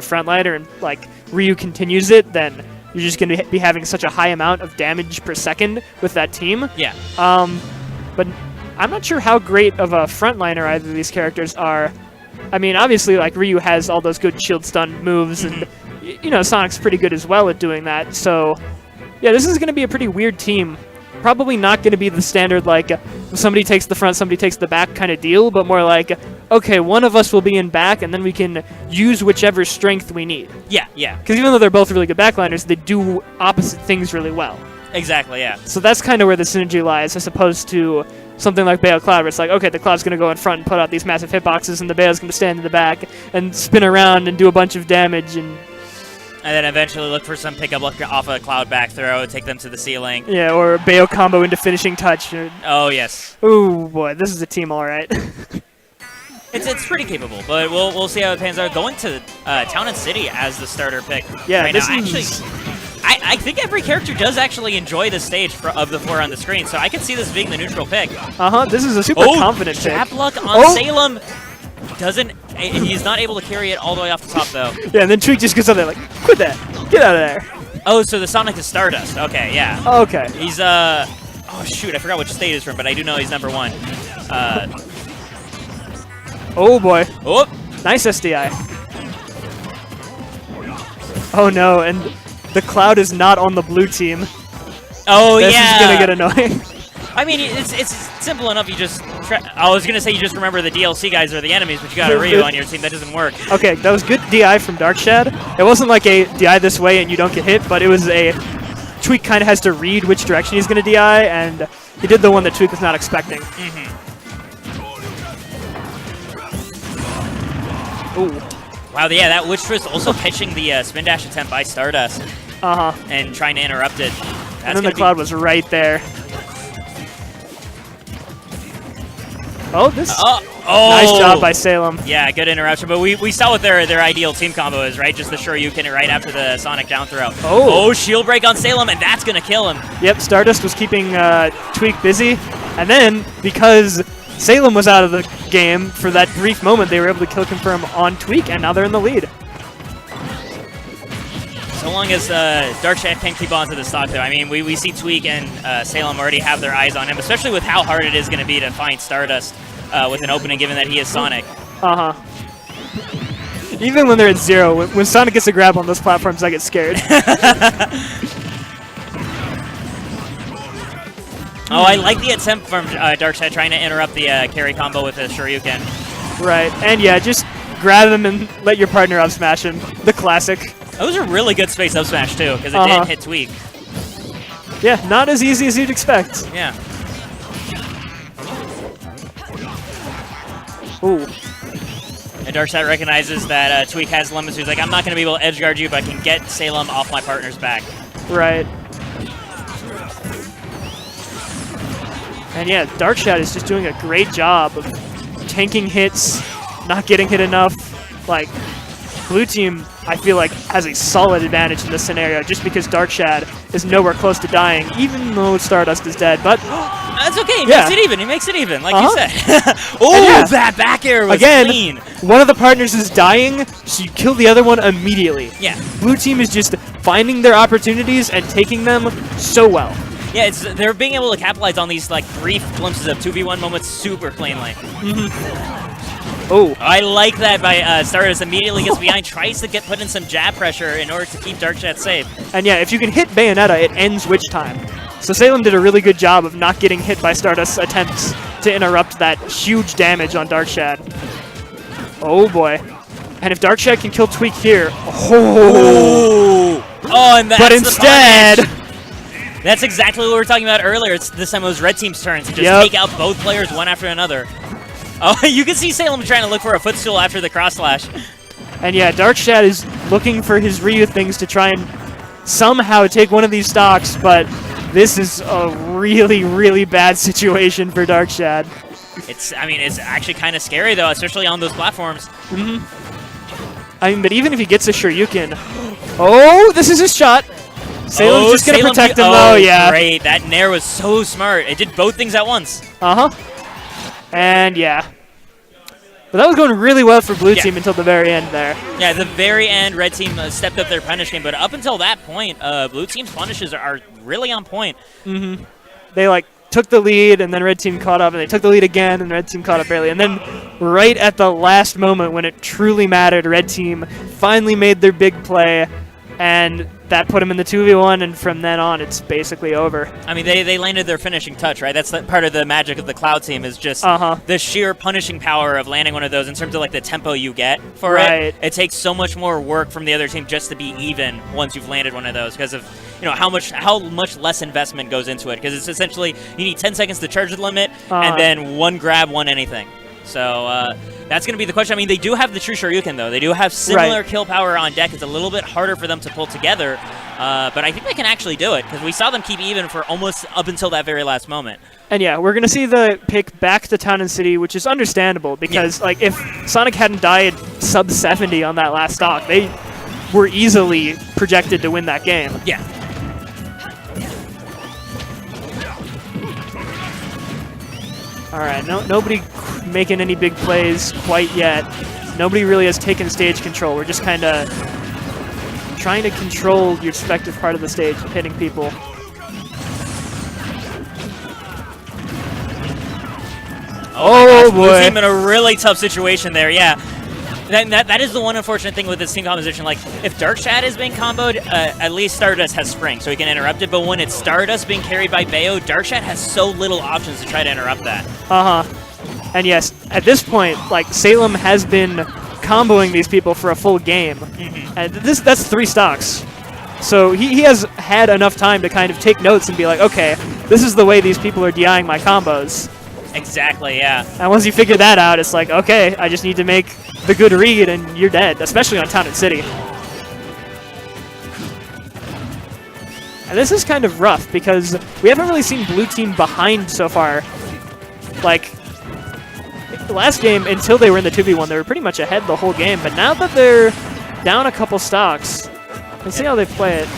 the frontliner and like Ryu continues it, then you're just going to be having such a high amount of damage per second with that team. Yeah. But I'm not sure how great of a frontliner either of these characters are. I mean, obviously, like, Ryu has all those good shield stun moves, and, you know, Sonic's pretty good as well at doing that. So, yeah, this is going to be a pretty weird team. Probably not going to be the standard, like, somebody takes the front, somebody takes the back kind of deal, but more like, okay, one of us will be in back, and then we can use whichever strength we need. Yeah, yeah. Because even though they're both really good backliners, they do opposite things really well. Exactly, yeah. So that's kind of where the synergy lies, as opposed to something like Bayo Cloud, where it's like, okay, the Cloud's going to go in front and put out these massive hitboxes, and the Bayo's going to stand in the back and spin around and do a bunch of damage. And then eventually look for some pickup off a Cloud back throw, take them to the ceiling. Yeah, or Bayo combo into finishing touch. Oh, yes. Ooh, boy, this is a team all right. It's pretty capable, but we'll see how it pans out. Going to Town and City as the starter pick Yeah, right this now. is... I think every character does actually enjoy this stage of the 4 on the screen, so I can see this being the neutral pick. This is a super confident pick. Jab luck on Salem. He's not able to carry it all the way off the top, though. Yeah, and then Tweek just gets up there like, quit that. Get out of there. Oh, so the Sonic is Stardust. Okay, yeah. Okay. He's, oh, shoot, I forgot which state he's from, but I do know he's number 1. Oh, boy. Oh! Nice SDI. Oh, no, and the Cloud is not on the blue team. Oh, this yeah! This is going to get annoying. I mean, it's simple enough. You just... I was going to say you just remember the DLC guys are the enemies, but you got a Ryu on your team. That doesn't work. Okay, that was good DI from DarkShad. It wasn't like a DI this way and you don't get hit, but it was a... Tweek kind of has to read which direction he's going to DI, and he did the one that Tweek was not expecting. Ooh. Wow, yeah, that Witch Twist also pitching the spin dash attempt by Stardust. And trying to interrupt it. And then the Cloud was right there. Oh, this... Nice job by Salem. Yeah, good interruption. But we saw what their ideal team combo is, right? Just the Shoryuken right after the Sonic down throw. Oh, shield break on Salem, and that's going to kill him. Yep, Stardust was keeping Tweek busy. And then, because Salem was out of the game for that brief moment, they were able to kill confirm on Tweek, and now they're in the lead. So long as DarkShad can keep on to the stock, though. I mean, we see Tweek and Salem already have their eyes on him, especially with how hard it is going to be to find Stardust with an opening, given that he is Sonic. Even when they're at 0, when Sonic gets a grab on those platforms, I get scared. Oh, I like the attempt from DarkShad trying to interrupt the carry combo with a Shoryuken. Right, and yeah, just grab him and let your partner up smash him. The classic. That was a really good space up smash, too, because it didn't hit Tweek. Yeah, not as easy as you'd expect. Yeah. Ooh. And DarkShad recognizes that Tweek has limits. He's like, I'm not going to be able to edge guard you, but I can get Salem off my partner's back. Right. And yeah, DarkShad is just doing a great job of tanking hits, not getting hit enough. Like, blue team, I feel like, has a solid advantage in this scenario just because DarkShad is nowhere close to dying, even though Stardust is dead. But that's okay. He makes it even. He makes it even, like you said. That back air was clean. One of the partners is dying, so you kill the other one immediately. Yeah. Blue team is just finding their opportunities and taking them so well. Yeah, they're being able to capitalize on these like brief glimpses of 2v1 moments super cleanly. Oh, I like that by Stardust immediately gets behind, tries to put in some jab pressure in order to keep DarkShad safe. And yeah, if you can hit Bayonetta, it ends Witch time. So Salem did a really good job of not getting hit by Stardust's attempts to interrupt that huge damage on DarkShad. Oh boy. And if DarkShad can kill Tweek here, and that's but instead... That's exactly what we were talking about earlier. This time it was red team's turn to just take out both players one after another. Oh, you can see Salem trying to look for a footstool after the cross slash. And yeah, DarkShad is looking for his Ryu things to try and somehow take one of these stocks, but this is a really, really bad situation for DarkShad. I mean, it's actually kind of scary, though, especially on those platforms. I mean, but even if he gets a Shoryuken... Oh, this is his shot! Salem's just going to protect him, though, yeah. Great. That Nair was so smart. It did both things at once. And yeah. But that was going really well for blue team until the very end there. Yeah, the very end, red team stepped up their punish game, but up until that point, blue team's punishes are really on point. Mm-hmm. They like took the lead, and then red team caught up, and they took the lead again, and red team caught up barely. And then right at the last moment when it truly mattered, red team finally made their big play, and that put them in the 2v1, and from then on, it's basically over. I mean, they landed their finishing touch, right? That's part of the magic of the Cloud team is just the sheer punishing power of landing one of those in terms of like the tempo you get for it. It takes so much more work from the other team just to be even once you've landed one of those because of how much less investment goes into it because it's essentially you need 10 seconds to charge the limit and then one grab, one anything. So that's going to be the question. I mean, they do have the true Shoryuken, though. They do have similar kill power on deck. It's a little bit harder for them to pull together, but I think they can actually do it because we saw them keep even for almost up until that very last moment. And yeah, we're going to see the pick back to Town and City, which is understandable because like if Sonic hadn't died sub 70 on that last stock, they were easily projected to win that game. Yeah. All right, nobody making any big plays quite yet. Nobody really has taken stage control. We're just kind of trying to control your respective part of the stage, hitting people. Oh boy. Blue team in a really tough situation there, yeah. That is the one unfortunate thing with this team composition. Like, if DarkShad is being comboed, at least StardusT has Spring, so he can interrupt it. But when it's StardusT being carried by Bayo, DarkShad has so little options to try to interrupt that. And yes, at this point, like, Salem has been comboing these people for a full game. And that's 3 stocks. So he has had enough time to kind of take notes and be like, okay, this is the way these people are DIing my combos. Exactly, yeah. And once you figure that out, it's like, okay, I just need to make the good read and you're dead, especially on Town and City. And this is kind of rough because we haven't really seen blue team behind so far. Like, the last game, until they were in the 2v1, they were pretty much ahead the whole game. But now that they're down a couple stocks, let's see how they play it.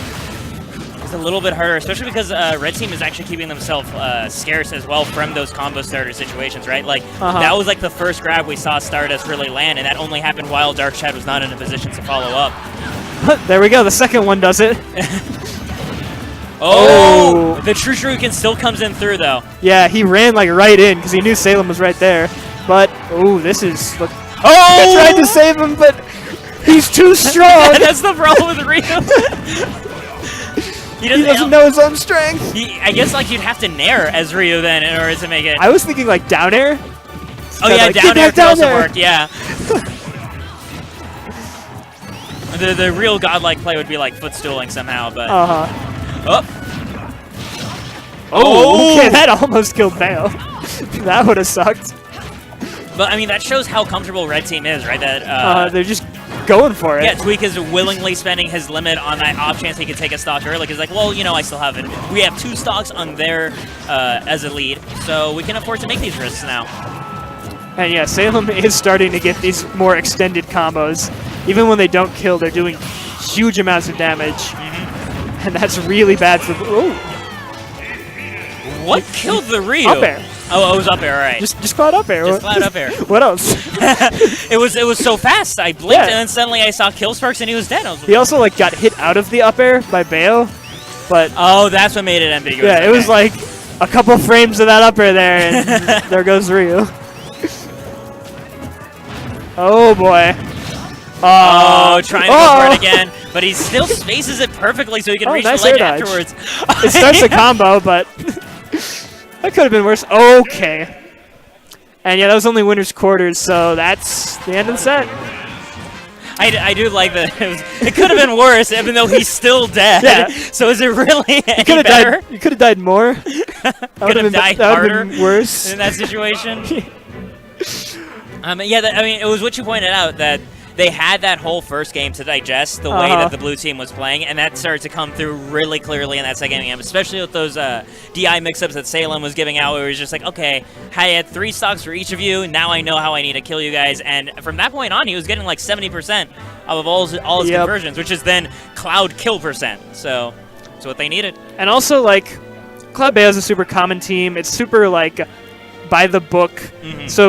It's a little bit harder, especially because red team is actually keeping themselves scarce as well from those combo starter situations, right? Like, that was like the first grab we saw StardusT really land, and that only happened while DarkShad was not in a position to follow up. There we go, the second one does it. Oh! The true Shoryuken still comes in through, though. Yeah, he ran like right in because he knew Salem was right there. But, this is... Look, I tried to save him, but he's too strong! That's the problem with Ryu. He doesn't know his own strength. I guess like you'd have to nair as Ryu then in order to make it. I was thinking like down air. Oh yeah, like, down air could also work. Yeah. the real godlike play would be like footstooling somehow, but. Oh, okay, that almost killed Bayo. That would have sucked. But I mean, that shows how comfortable red team is, right? That they're just going for it. Yeah, Tweek is willingly spending his limit on that off chance he could take a stock early. Because like, well, I still have it. We have 2 stocks on there as a lead, so we can afford to make these risks now. And yeah, Salem is starting to get these more extended combos. Even when they don't kill, they're doing huge amounts of damage, and that's really bad for. Ooh. What killed the Ryu? Up air. Oh, it was up air, all right. Just cloud up air. Just cloud up air. What else? It was so fast. I blinked and then suddenly I saw kill sparks and he was dead. He also like got hit out of the up air by Bayo, but that's what made it ambiguous. Yeah, it was like a couple frames of that up air there, and there goes Ryu. Oh boy. Trying to go for it again, but he still spaces it perfectly so he can reach the ledge afterwards. It starts a combo, but that could have been worse. Okay. And yeah, that was only winner's quarters, so that's the end of the set. I do like that. It could have been worse, even though he's still dead. Yeah. So is it really any better? You could have died more. Could have died harder been worse in that situation. I mean, it was what you pointed out that they had that whole first game to digest the way that the blue team was playing, and that started to come through really clearly in that second game, especially with those DI mix-ups that Salem was giving out, where it was just like, okay, I had 3 stocks for each of you, now I know how I need to kill you guys, and from that point on, he was getting like 70% of all his conversions, which is then cloud kill percent, so that's what they needed. And also, like, Cloud Bayo is a super common team. It's super, like, by the book, so